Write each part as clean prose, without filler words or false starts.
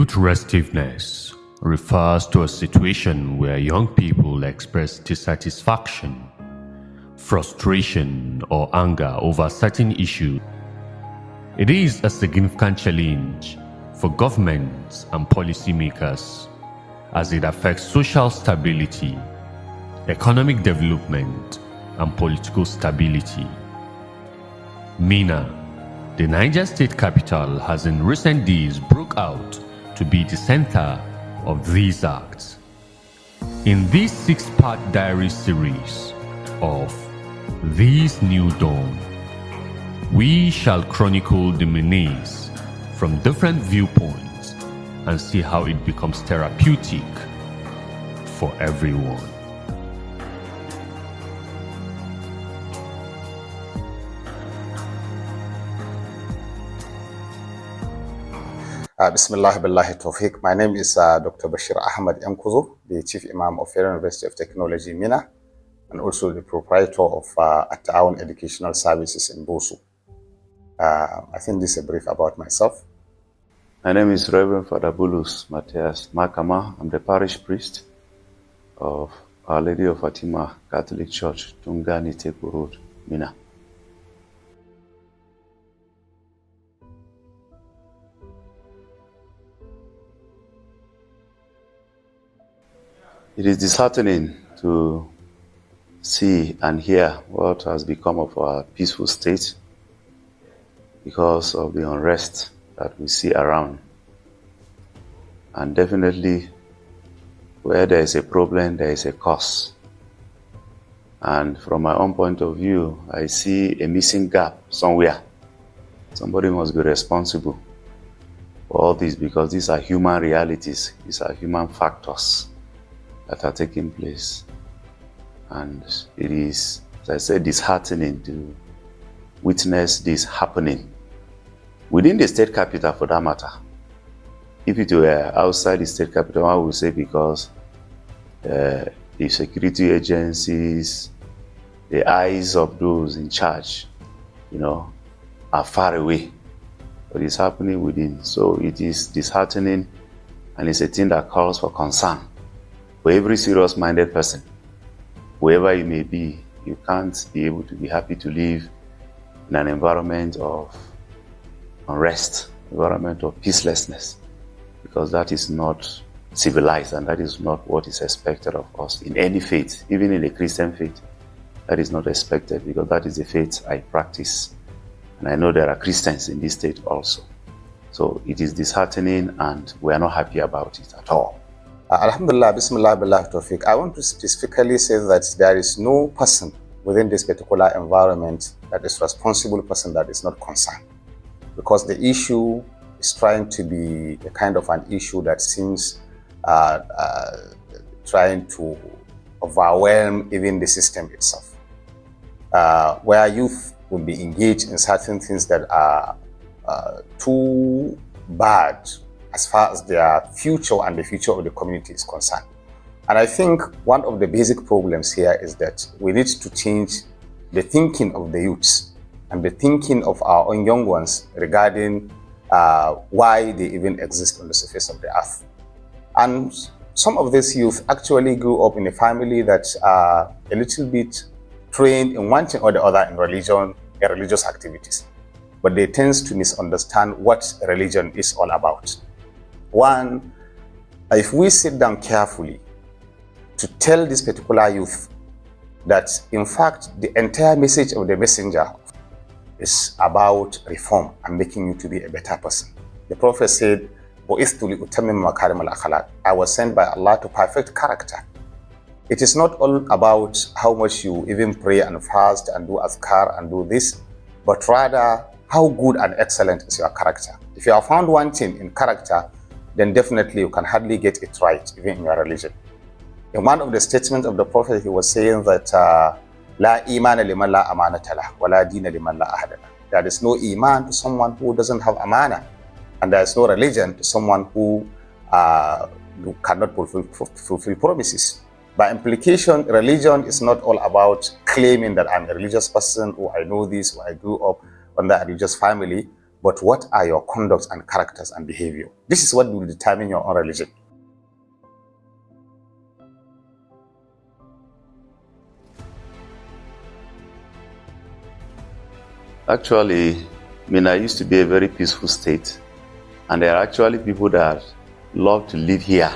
Youth restiveness refers to a situation where young people express dissatisfaction, frustration, or anger over certain issues. It is a significant challenge for governments and policymakers as it affects social stability, economic development, and political stability. Minna, the Niger state capital, has in recent days broke out to be the center of these acts. In this 6-part diary series of This New Dawn, we shall chronicle the menace from different viewpoints and see how it becomes therapeutic for everyone. Bismillah billahi tawfiq. My name is Dr Bashir Yankuzo, the Chief Imam of Federal University of Technology, Minna, and also the proprietor of At-Ta'awun Educational Services in Bosu. I think this is a brief about myself. My name is Reverend Father Bulus Makama. I'm the parish priest of Our Lady of Fatima Catholic Church, Tunga, Road, Minna. It is disheartening to see and hear what has become of our peaceful state because of the unrest that we see around. And definitely, where there is a problem, there is a cause. And from my own point of view, I see a missing gap somewhere. Somebody must be responsible for all this because these are human realities, these are human factors that are taking place. And it is, as I said, disheartening to witness this happening within the state capital, for that matter. If it were outside the state capital, I would say because the security agencies, the eyes of those in charge, are far away. But it's happening within. So it is disheartening, and it's a thing that calls for concern. For every serious-minded person, whoever you may be, you can't be able to be happy to live in an environment of unrest, environment of peacelessness, because that is not civilized and that is not what is expected of us in any faith, even in the Christian faith. That is not expected because that is the faith I practice. And I know there are Christians in this state also. So it is disheartening and we are not happy about it at all. Alhamdulillah, Bismillah billahi tawfiq. I want to specifically say that there is no person within this particular environment that is responsible person that is not concerned. Because the issue is trying to be a kind of an issue that seems trying to overwhelm even the system itself. Where youth will be engaged in certain things that are too bad as far as their future and the future of the community is concerned. And I think one of the basic problems here is that we need to change the thinking of the youths and the thinking of our own young ones regarding why they even exist on the surface of the earth. And some of these youth actually grew up in a family that are a little bit trained in one thing or the other in religion and religious activities. But they tend to misunderstand what religion is all about. One, if we sit down carefully to tell this particular youth that in fact the entire message of the messenger is about reform and making you to be a better person. The Prophet said, I was sent by Allah to perfect character. It is not all about how much you even pray and fast and do azkar and do this, but rather how good and excellent is your character. If you have found one thing in character, then definitely you can hardly get it right, even in your religion. In one of the statements of the Prophet, he was saying that La imana liman la amanata lah, wa la dina liman la ahada lah. There is no iman to someone who doesn't have amana, and there is no religion to someone who cannot fulfill promises. By implication, religion is not all about claiming that I'm a religious person, or I know this, or I grew up under a religious family, but what are your conducts and characters and behavior? This is what will determine your own religion. Actually, Minna used to be a very peaceful state, and there are actually people that love to live here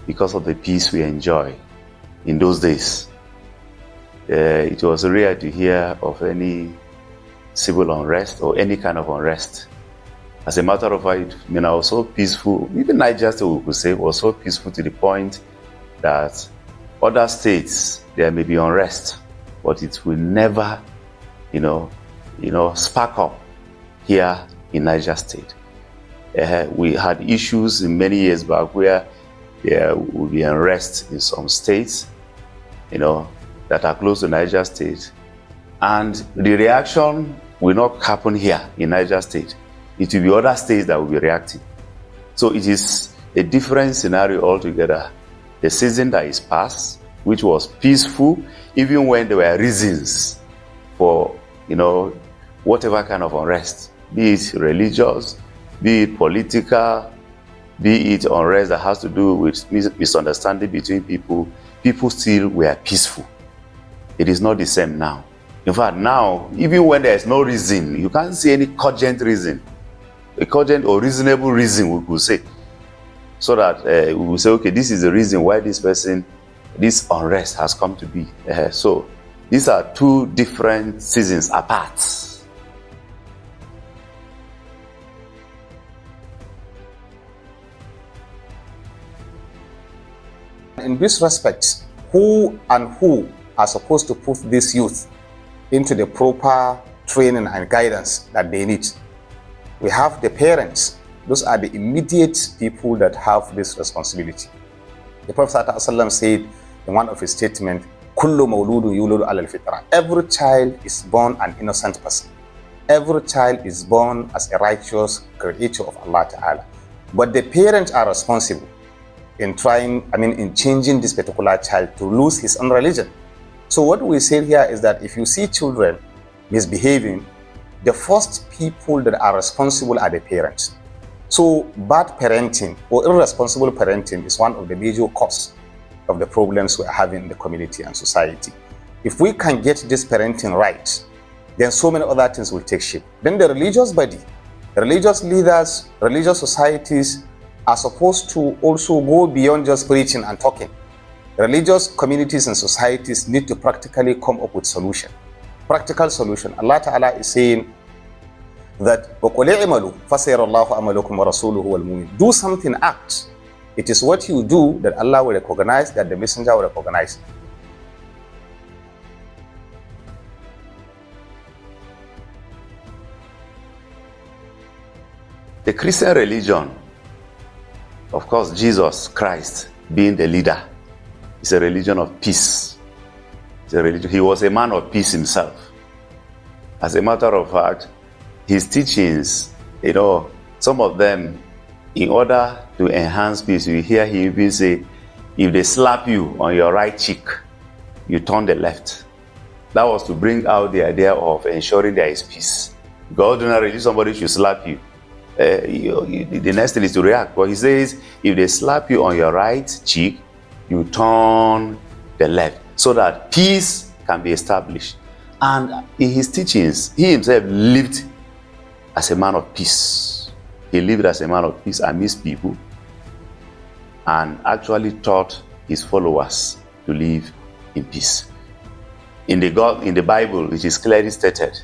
because of the peace we enjoy in those days. It was rare to hear of any civil unrest or any kind of unrest. As a matter of fact, Minna was so peaceful, even Niger State, we could say, was so peaceful to the point that other states, there may be unrest, but it will never, spark up here in Niger State. We had issues in many years back where there will be unrest in some states, that are close to Niger State, and the reaction will not happen here in Niger State. It will be other states that will be reacting. So it is a different scenario altogether. The season that is past, which was peaceful, even when there were reasons for, whatever kind of unrest, be it religious, be it political, be it unrest that has to do with misunderstanding between people, people still were peaceful. It is not the same now. In fact, now, even when there is no reason, you can't see any cogent reason, a cogent or reasonable reason, we could say, so that we will say, okay, this is the reason why this unrest has come to be. So these are two different seasons apart. In this respect, who are supposed to put this youth into the proper training and guidance that they need? We have the parents. Those are the immediate people that have this responsibility. The Prophet ﷺ said in one of his statements, Kullu mawludu yuludu ala al-fitra. Every child is born an innocent person. Every child is born as a righteous creature of Allah Ta'ala. But the parents are responsible in changing this particular child to lose his own religion. So what we say here is that if you see children misbehaving, the first people that are responsible are the parents. So bad parenting or irresponsible parenting is one of the major causes of the problems we are having in the community and society. If we can get this parenting right, then so many other things will take shape. Then the religious body, religious leaders, religious societies are supposed to also go beyond just preaching and talking. Religious communities and societies need to practically come up with solution. Practical solution. Allah Ta'ala is saying that do something, act. It is what you do that Allah will recognize, that the messenger will recognize. The Christian religion, of course, Jesus Christ being the leader, is a religion of peace. It's a religion. He was a man of peace himself. As a matter of fact, his teachings, some of them, in order to enhance peace, you hear him even say, if they slap you on your right cheek, you turn the left. That was to bring out the idea of ensuring there is peace. Because ordinarily, somebody should slap you. The next thing is to react. But he says, if they slap you on your right cheek, you turn the left, so that peace can be established. And in his teachings, he himself lived as a man of peace. He lived as a man of peace amidst people, and actually taught his followers to live in peace. In the Bible, it is clearly stated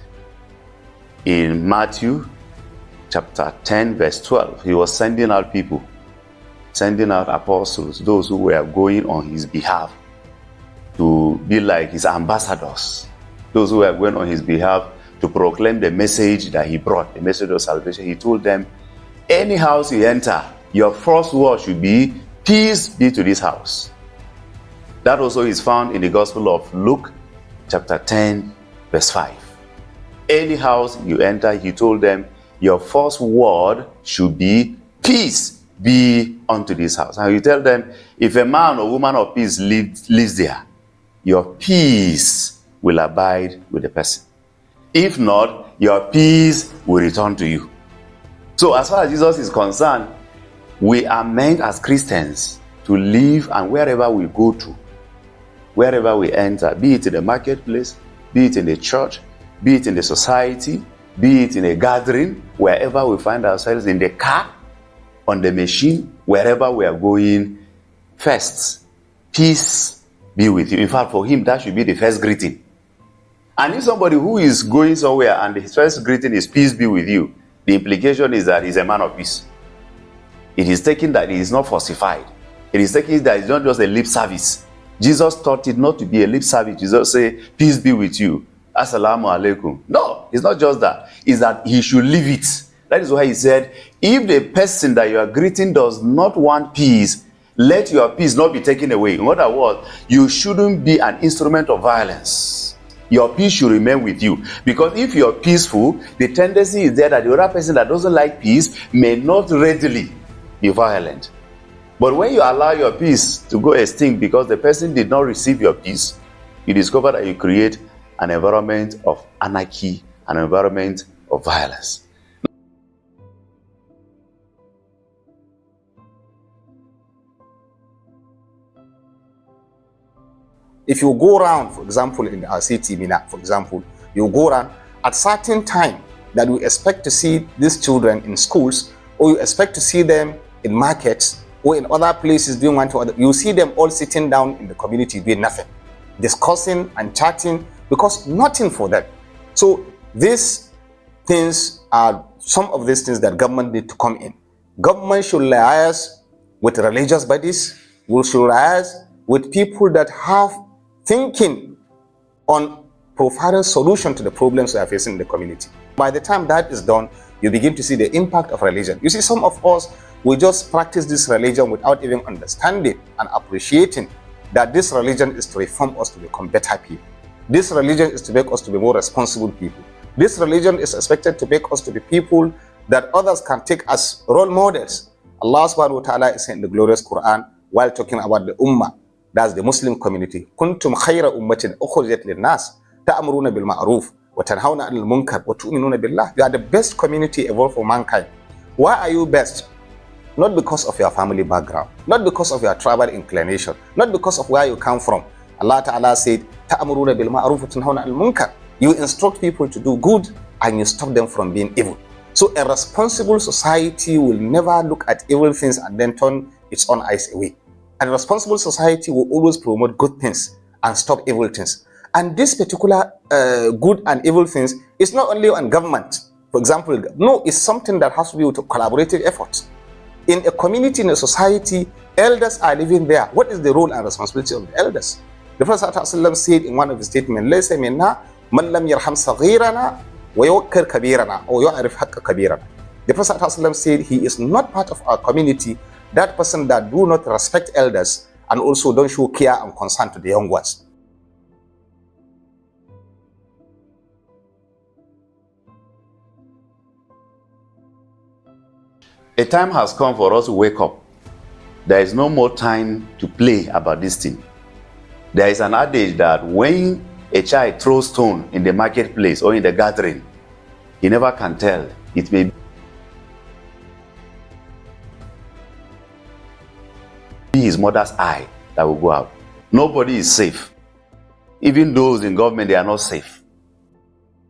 in Matthew chapter 10, verse 12, he was sending out people, sending out apostles, those who were going on his behalf to be like his ambassadors, those who were going on his behalf to proclaim the message that he brought, the message of salvation. He told them, any house you enter, your first word should be, peace be to this house. That also is found in the Gospel of Luke, chapter 10, verse 5. Any house you enter, he told them, your first word should be, peace be unto this house. And you tell them, if a man or woman of peace lives there, your peace will abide with the person. If not, your peace will return to you. So as far as Jesus is concerned, we are meant as Christians to live, and wherever we go to, wherever we enter, be it in the marketplace, be it in the church, be it in the society, be it in a gathering, wherever we find ourselves, in the car, on the machine, wherever we are going, first, peace be with you. In fact, for him, that should be the first greeting. And if somebody who is going somewhere and the first greeting is peace be with you, the implication is that he's a man of peace. It is taken that he is not falsified. It is taken that it's not just a lip service. Jesus taught it not to be a lip service. Jesus say, peace be with you. Assalamu alaikum. No, it's not just that. It's that he should live it. That is why he said, if the person that you are greeting does not want peace, let your peace not be taken away. In other words, you shouldn't be an instrument of violence. Your peace should remain with you. Because if you're peaceful, the tendency is there that the other person that doesn't like peace may not readily be violent. But when you allow your peace to go extinct because the person did not receive your peace, you discover that you create an environment of anarchy, an environment of violence. If you go around, for example, in our city, Minna, for example, you go around at certain time that we expect to see these children in schools, or you expect to see them in markets, or in other places doing one to other, you see them all sitting down in the community doing nothing, discussing and chatting, because nothing for them. So these things are some of these things that government need to come in. Government should liaise with religious bodies, we should liaise with people that have thinking on providing solution to the problems we are facing in the community. By the time that is done, you begin to see the impact of religion. You see, some of us, we just practice this religion without even understanding and appreciating that this religion is to reform us to become better people. This religion is to make us to be more responsible people. This religion is expected to make us to be people that others can take as role models. Allah subhanahu wa ta'ala is in the glorious Quran while talking about the ummah, that's the Muslim community. Kuntum khayra ummatin ukhrijat lin-nas ta'muruna bil ma'ruf wa tanhauna 'anil munkar wa tu'minuna billah. You are the best community ever for mankind. Why are you best? Not because of your family background, not because of your tribal inclination, not because of where you come from. Allah Ta'ala said, ta'muruna bil ma'ruf wa tanhauna 'anil munkar. You instruct people to do good and you stop them from being evil. So a responsible society will never look at evil things and then turn its own eyes away. And a responsible society will always promote good things and stop evil things. And this particular good and evil things is not only on government. For example, no, it's something that has to do with collaborative efforts. In a community, in a society, elders are living there. What is the role and responsibility of the elders? The Prophet ﷺ said in one of his statements, لَيْسَ مِنَّا مَنْ لَمْ يَرْحَمْ صَغِيرَنَا وَيُوَكِّرْ كَبِيرَنَا or يُعْرِفْ حَقَّ كَبِيرَنَا. The Prophet ﷺ said he is not part of our community, that person that do not respect elders and also don't show care and concern to the young ones. A time has come for us to wake up. There is no more time to play about this thing. There is an adage that when a child throws stone in the marketplace or in the gathering, he never can tell. It may be his mother's eye that will go out. Nobody is safe. Even those in government, they are not safe.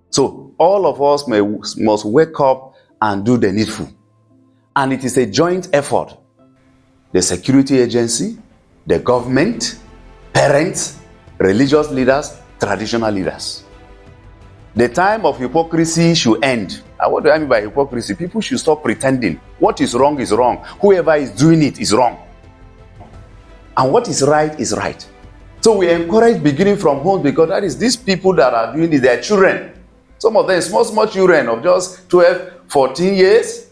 So all of us must wake up and do the needful. And it is a joint effort. The security agency, the government, parents, religious leaders, traditional leaders. The time of hypocrisy should end. And what do I mean by hypocrisy? People should stop pretending. What is wrong is wrong. Whoever is doing it is wrong. And what is right is right. So we encourage beginning from home, because that is these people that are doing it, their children. Some of them small children of just 12, 14 years.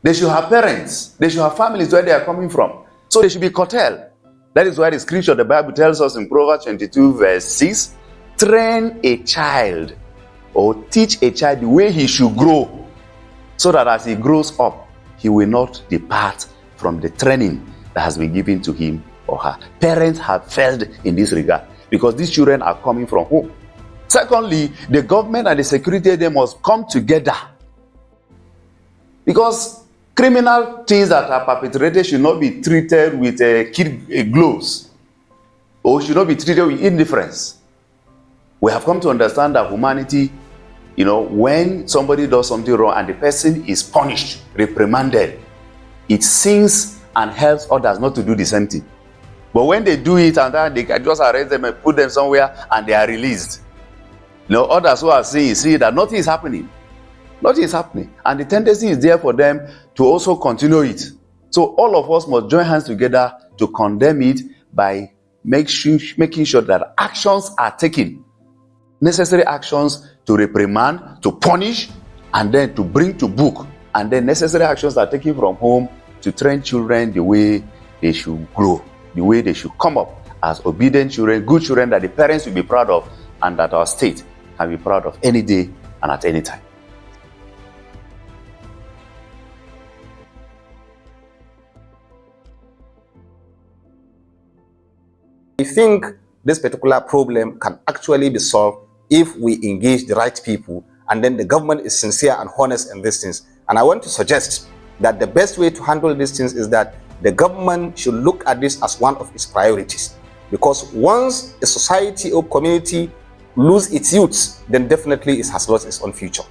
They should have parents. They should have families where they are coming from. So they should be curtailed. That is why the scripture, the Bible tells us in Proverbs 22 verse 6, train a child or teach a child the way he should grow, so that as he grows up, he will not depart from the training that has been given to him or her. Parents have failed in this regard because these children are coming from home. Secondly, the government and the security, they must come together Because criminal things that are perpetrated should not be treated with kid gloves, or should not be treated with indifference. We have come to understand that humanity, when somebody does something wrong and the person is punished, reprimanded, it sins and helps others not to do the same thing. But when they do it and then they can just arrest them and put them somewhere and they are released, others who are seeing see that nothing is happening. Nothing is happening. And the tendency is there for them to also continue it. So all of us must join hands together to condemn it by making sure that actions are taken. Necessary actions to reprimand, to punish, and then to bring to book. And then necessary actions are taken from home to train children the way they should grow, the way they should come up as obedient children, good children that the parents will be proud of and that our state can be proud of any day and at any time. I think this particular problem can actually be solved if we engage the right people and then the government is sincere and honest in these things. And I want to suggest that the best way to handle these things is that the government should look at this as one of its priorities. Because once a society or community lose its youth, then definitely it has lost its own future.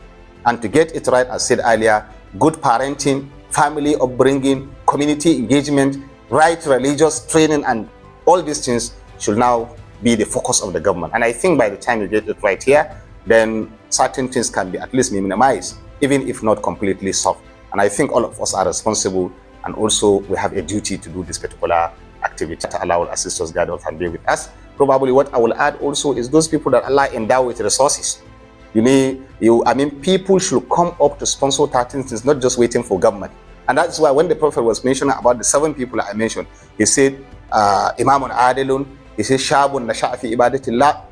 And to get it right, as said earlier, good parenting, family upbringing, community engagement, right religious training, and all these things should now be the focus of the government. And I think by the time you get it right here, then certain things can be at least minimized, even if not completely solved. And I think all of us are responsible, and also we have a duty to do this particular activity to allow our sisters, guide us, and be with us. Probably what I will add also is those people that Allah endow with resources. People should come up to sponsor certain things, not just waiting for government. And that's why when the Prophet was mentioning about the 7 people I mentioned, he said, Imam Adilun, he said, Shabun Nasha'a fi ibadatillah.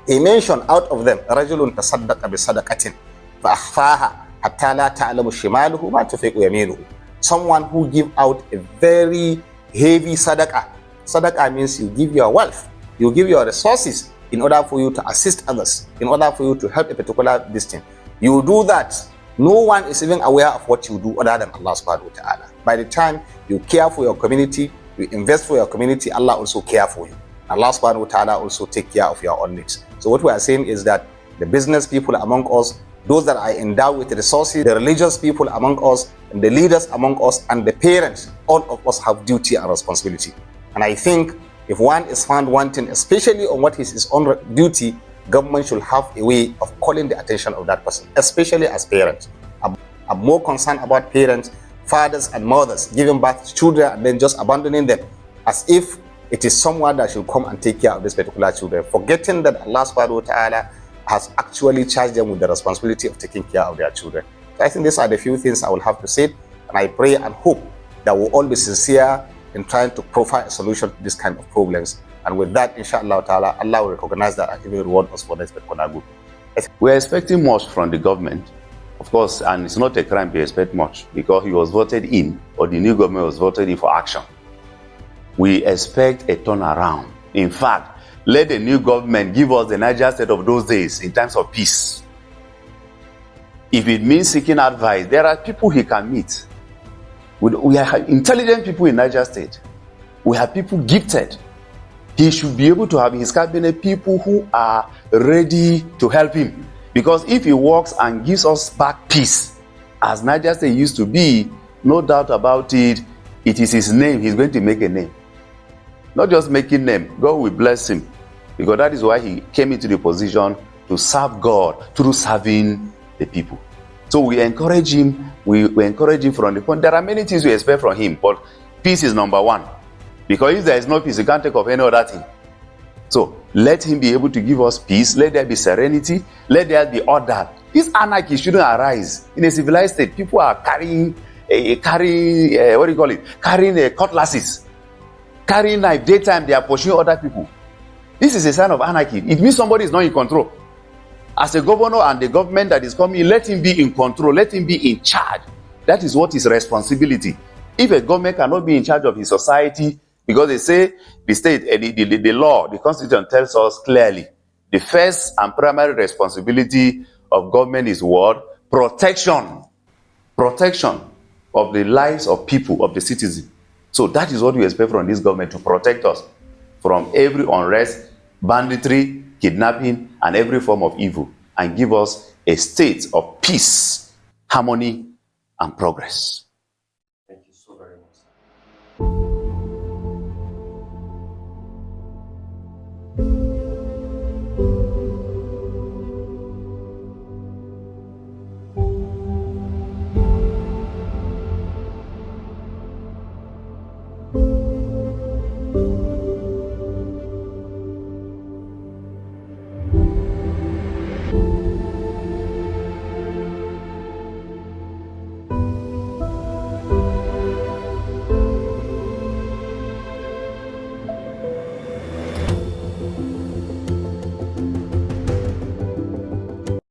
He mentioned out of them, Rajulun tasaddaqa bi sadaqatin fa akhfaha hatta la ta'lamu shimaluhu ma tufiqu yaminuhu. Someone who give out a very heavy sadaqah. Sadaqah means you give your wealth, you give your resources in order for you to assist others, in order for you to help a particular distance. You do that, no one is even aware of what you do other than Allah subhanahu wa ta'ala. By the time you care for your community, you invest for your community, Allah also care for you. Allah subhanahu wa ta'ala also take care of your own needs. So what we are saying is that the business people among us, those that are endowed with resources, the religious people among us, and the leaders among us, and the parents, all of us have duty and responsibility. And I think if one is found wanting, especially on what is his own duty, government should have a way of calling the attention of that person, especially as parents. I'm more concerned about parents, fathers and mothers giving birth to children and then just abandoning them as if it is someone that should come and take care of this particular children, forgetting that Allah subhanahu wa ta'ala has actually charged them with the responsibility of taking care of their children. So I think these are the few things I will have to say, and I pray and hope that we'll all be sincere in trying to provide a solution to this kind of problems. And with that, inshallah ta'ala, Allah will recognize that and even reward us for this particular good. We're expecting much from the government, of course, and it's not a crime to expect much because he was voted in, or the new government was voted in for action. We expect a turnaround. In fact, let the new government give us the Niger state of those days in times of peace. If it means seeking advice, there are people he can meet. We are intelligent people in Niger state. We have people gifted. He should be able to have in his cabinet people who are ready to help him. Because if he works and gives us back peace, as Niger state used to be, no doubt about it, it is his name. He's going to make a name. Not just making name, God will bless him. Because that is why he came into the position to serve God through serving the people. So we encourage him, we encourage him from the point. There are many things we expect from him, but peace is number one. Because if there is no peace, you can't take of any other thing. So let him be able to give us peace, let there be serenity, let there be order. This anarchy shouldn't arise. In a civilized state, people are carrying cutlasses, carrying knife. Daytime, they are pursuing other people. This is a sign of anarchy. It means somebody is not in control. As a governor and the government that is coming, let him be in control, let him be in charge. That is what is responsibility. If a government cannot be in charge of his society, because they say the state, the law, the constitution tells us clearly, the first and primary responsibility of government is what? Protection. Protection. of the lives of people, of the citizens. So that is what we expect from this government, to protect us from every unrest, banditry, kidnapping, and every form of evil, and give us a state of peace, harmony, and progress.